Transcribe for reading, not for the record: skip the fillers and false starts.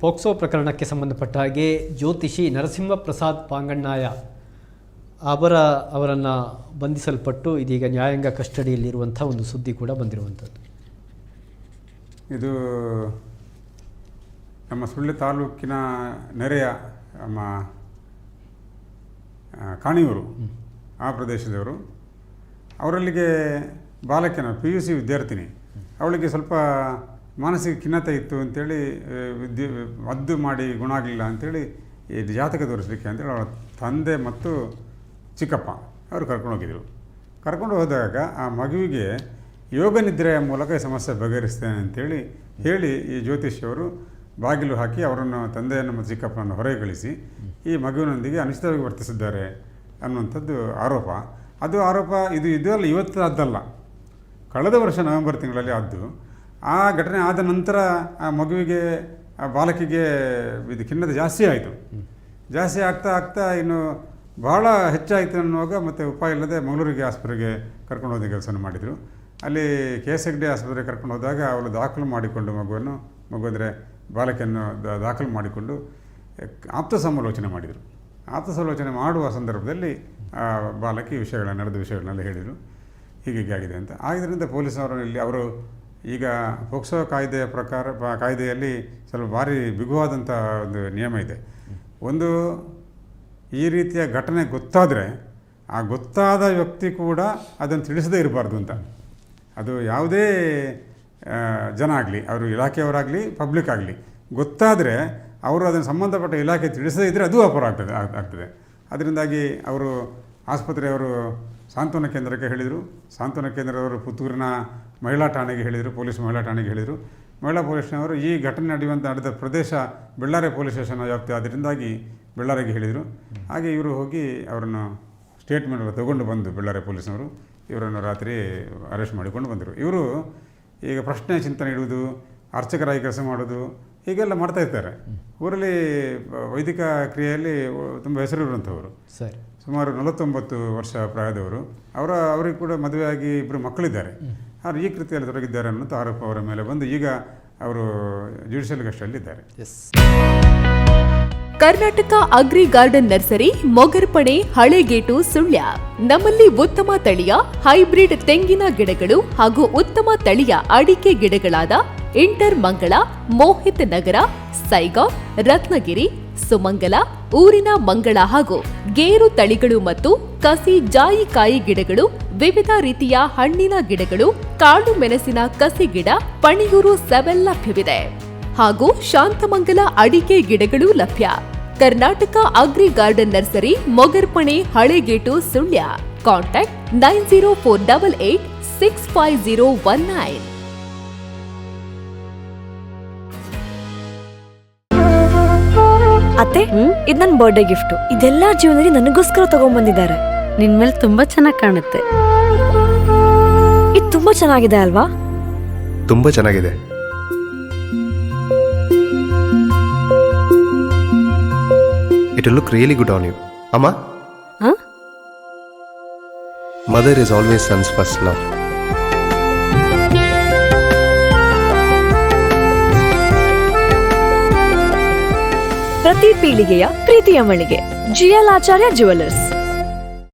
POCSO ಪ್ರಕರಣಕ್ಕೆ ಸಂಬಂಧಪಟ್ಟ ಹಾಗೆ ಜ್ಯೋತಿಷಿ ನರಸಿಂಹ ಪ್ರಸಾದ್ ಪಾಂಗಣ್ಣಾಯ ಅವರನ್ನು ಬಂಧಿಸಲ್ಪಟ್ಟು ಇದೀಗ ನ್ಯಾಯಾಂಗ ಕಸ್ಟಡಿಯಲ್ಲಿರುವಂಥ ಒಂದು ಸುದ್ದಿ ಕೂಡ ಬಂದಿರುವಂಥದ್ದು. ಇದು ನಮ್ಮ ಸುಳ್ಯ ತಾಲೂಕಿನ ನೆರೆಯ ನಮ್ಮ ಕಾಣಿಯೂರು ಆ ಪ್ರದೇಶದವರು. ಅವರಲ್ಲಿಗೆ ಬಾಲಕಿನ PUC ವಿದ್ಯಾರ್ಥಿನಿ, ಅವಳಿಗೆ ಸ್ವಲ್ಪ ಮಾನಸಿಕ ಖಿನ್ನತೆ ಇತ್ತು ಅಂಥೇಳಿ ಮದ್ದು ಮಾಡಿ ಗುಣ ಆಗಲಿಲ್ಲ ಅಂಥೇಳಿ ಈ ಜಾತಕ ತೋರಿಸಲಿಕ್ಕೆ ಅಂತೇಳಿ ಅವರ ತಂದೆ ಮತ್ತು ಚಿಕ್ಕಪ್ಪ ಅವರು ಕರ್ಕೊಂಡೋಗಿದ್ರು. ಕರ್ಕೊಂಡು ಹೋದಾಗ ಆ ಮಗುವಿಗೆ ಯೋಗ ನಿದ್ರೆಯ ಮೂಲಕ ಈ ಸಮಸ್ಯೆ ಬಗೆಹರಿಸ್ತೇನೆ ಅಂಥೇಳಿ ಹೇಳಿ ಈ ಜ್ಯೋತಿಷಿಯವರು ಬಾಗಿಲು ಹಾಕಿ ಅವರನ್ನು, ತಂದೆಯನ್ನು ಮತ್ತು ಚಿಕ್ಕಪ್ಪನನ್ನು ಹೊರಗೆ ಕಳಿಸಿ ಈ ಮಗುವಿನೊಂದಿಗೆ ಅನಿಶ್ಚಿತವಾಗಿ ವರ್ತಿಸಿದ್ದಾರೆ ಅನ್ನುವಂಥದ್ದು ಆರೋಪ. ಅದು ಆರೋಪ ಇದೆಲ್ಲ ಇವತ್ತು ಆದ್ದಲ್ಲ, ಕಳೆದ ವರ್ಷ ನವೆಂಬರ್ ತಿಂಗಳಲ್ಲಿ ಆದ್ದು. ಆ ಘಟನೆ ಆದ ನಂತರ ಆ ಮಗುವಿಗೆ, ಆ ಬಾಲಕಿಗೆ ಇದು ಖಿನ್ನತೆ ಜಾಸ್ತಿ ಆಯಿತು. ಜಾಸ್ತಿ ಆಗ್ತಾ ಆಗ್ತಾ ಇನ್ನು ಭಾಳ ಹೆಚ್ಚಾಯಿತು ಅನ್ನುವಾಗ ಮತ್ತು ಉಪಾಯ ಇಲ್ಲದೆ ಮಂಗಳೂರಿಗೆ ಆಸ್ಪತ್ರೆಗೆ ಕರ್ಕೊಂಡು ಹೋದ ಕೆಲಸವನ್ನು ಮಾಡಿದರು. ಅಲ್ಲಿ KS ಹೆಗ್ಡೆ ಆಸ್ಪತ್ರೆಗೆ ಕರ್ಕೊಂಡು ಹೋದಾಗ ಅವರು ದಾಖಲು ಮಾಡಿಕೊಂಡು ಮಗು ಅಂದರೆ ಬಾಲಕಿಯನ್ನು ದಾಖಲು ಮಾಡಿಕೊಂಡು ಆಪ್ತ ಸಮಾಲೋಚನೆ ಮಾಡಿದರು. ಆಪ್ತ ಸಮಾಲೋಚನೆ ಮಾಡುವ ಸಂದರ್ಭದಲ್ಲಿ ಆ ಬಾಲಕಿ ನಡೆದ ವಿಷಯಗಳನ್ನೆಲ್ಲ ಹೇಳಿದರು, ಹೀಗೆ ಆಗಿದೆ ಅಂತ. ಆಗಿದ್ದರಿಂದ ಪೊಲೀಸವರು ಇಲ್ಲಿ ಅವರು ಈಗ ಪೋಕ್ಸೋ ಕಾಯ್ದೆಯ ಪ್ರಕಾರ ಕಾಯ್ದೆಯಲ್ಲಿ ಸ್ವಲ್ಪ ಭಾರಿ ಬಿಗುವಾದಂಥ ಒಂದು ನಿಯಮ ಇದೆ. ಒಂದು ಈ ರೀತಿಯ ಘಟನೆ ಗೊತ್ತಾದರೆ ಆ ಗೊತ್ತಾದ ವ್ಯಕ್ತಿ ಕೂಡ ಅದನ್ನು ತಿಳಿಸದೇ ಇರಬಾರ್ದು ಅಂತ. ಅದು ಯಾವುದೇ ಜನ ಆಗಲಿ, ಅವರು ಇಲಾಖೆಯವರಾಗಲಿ ಪಬ್ಲಿಕ್ ಆಗಲಿ, ಗೊತ್ತಾದರೆ ಅವರು ಅದನ್ನು ಸಂಬಂಧಪಟ್ಟ ಇಲಾಖೆ ತಿಳಿಸದೇ ಇದ್ದರೆ ಅದು ಅಪರಾಧ ಆಗ್ತದೆ. ಅದರಿಂದಾಗಿ ಅವರು ಆಸ್ಪತ್ರೆಯವರು ಸಾಂತ್ವನ ಕೇಂದ್ರಕ್ಕೆ ಹೇಳಿದರು. ಸಾಂತ್ವನ ಕೇಂದ್ರದವರು ಪುತ್ತೂರಿನ ಮಹಿಳಾ ಠಾಣೆಗೆ ಹೇಳಿದರು, ಪೊಲೀಸ್ ಮಹಿಳಾ ಠಾಣೆಗೆ ಹೇಳಿದರು. ಮಹಿಳಾ ಪೊಲೀಸ್ನವರು ಈ ಘಟನೆ ನಡೆದ ಪ್ರದೇಶ ಬೆಳ್ಳಾರೆ ಪೊಲೀಸ್ ಸ್ಟೇಷನ್ ವ್ಯಾಪ್ತಿ ಅದರಿಂದಾಗಿ ಬೆಳ್ಳಾರಿಗೆ ಹೇಳಿದರು. ಹಾಗೆ ಇವರು ಹೋಗಿ ಅವರನ್ನು ಸ್ಟೇಟ್ಮೆಂಟ್ ತಗೊಂಡು ಬಂದು ಬೆಳ್ಳಾರೆ ಪೊಲೀಸ್ನವರು ಇವರನ್ನು ರಾತ್ರಿ ಅರೆಸ್ಟ್ ಮಾಡಿಕೊಂಡು ಬಂದರು. ಇವರು ಈಗ ಪ್ರಶ್ನೆ ಚಿಂತನೆ ಇಡುವುದು, ಅರ್ಚಕರಾಗಿ ಕೆಲಸ ಮಾಡೋದು, ಹೀಗೆಲ್ಲ ಮಾಡ್ತಾ ಇರ್ತಾರೆ. ಊರಲ್ಲಿ ವೈದಿಕ ಕ್ರಿಯೆಯಲ್ಲಿ ತುಂಬ ಹೆಸರಿರುವಂಥವರು. ಸರಿ, ಸುಮಾರು 49 ವರ್ಷ ಪ್ರಾಯದವರು. ಅವರಿಗೆ ಕೂಡ ಮದುವೆಯಾಗಿ 2 ಮಕ್ಕಳಿದ್ದಾರೆ. ಅವರು ಈ ಕೃತಿಯಲ್ಲಿ ತೊಡಗಿದ್ದಾರೆ ಅನ್ನೋದು ಆರೋಪ ಅವರ ಮೇಲೆ ಬಂದು ಈಗ ಅವರು ಜುಡಿಷಿಯಲ್ ಕಸ್ಟಡಿಯಲ್ಲಿದ್ದಾರೆ. Karnataka agri garden nursery, Mogarpane, Halegate, Sullia. ನಮ್ಮಲ್ಲಿ ಉತ್ತಮ ತಳಿಯ ಹೈಬ್ರಿಡ್ ತೆಂಗಿನ ಗಿಡಗಳು ಹಾಗೂ ಉತ್ತಮ ತಳಿಯ ಅಡಿಕೆ ಗಿಡಗಳಾದ ಇಂಟರ್ ಮಂಗಳ, ಮೋಹಿತ್ ನಗರ, ಸೈಗಾವ್, ರತ್ನಗಿರಿ, ಸುಮಂಗಲ, ಊರಿನ ಮಂಗಳ ಹಾಗೂ ಗೇರು ತಳಿಗಳು ಮತ್ತು ಕಸಿ ಜಾಯಿಕಾಯಿ ಗಿಡಗಳು, ವಿವಿಧ ರೀತಿಯ ಹಣ್ಣಿನ ಗಿಡಗಳು, ಕಾಳು ಮೆಣಸಿನ ಕಸಿ ಗಿಡ, ಪಣಿಯೂರು 7 ಲಭ್ಯವಿದೆ ಹಾಗೂ ಶಾಂತಮಂಗಲ ಅಡಿಕೆ ಗಿಡಗಳು ಲಭ್ಯ. Karnataka agri garden nursery, Mogarpane, Halegate, Sullia. Contact 9048865019. ಅತ್ತೆ, ಇದು ನನ್ನ ಬರ್ಡೇ ಗಿಫ್ಟ್. ಇದೆಲ್ಲ ಜೀವನದಲ್ಲಿ ನನಗೋಸ್ಕರ ತಗೊಂಡ್ಬಂದಿದ್ದಾರೆ. ನಿನ್ ಮೇಲೆ ತುಂಬಾ ಚೆನ್ನಾಗಿ ಕಾಣುತ್ತೆ. ಇದು ತುಂಬಾ ಚೆನ್ನಾಗಿದೆ ಅಲ್ವಾ? ತುಂಬಾ ಚೆನ್ನಾಗಿದೆ. It will look really good on you. Amma? Huh? Mother is always son's first love. ಪ್ರತಿ ಪೀಳಿಗೆಯ ಪ್ರೀತಿಯ ಮಳಿಗೆ GL ಆಚಾರ್ಯ ಜುವೆಲ್ಲರ್ಸ್.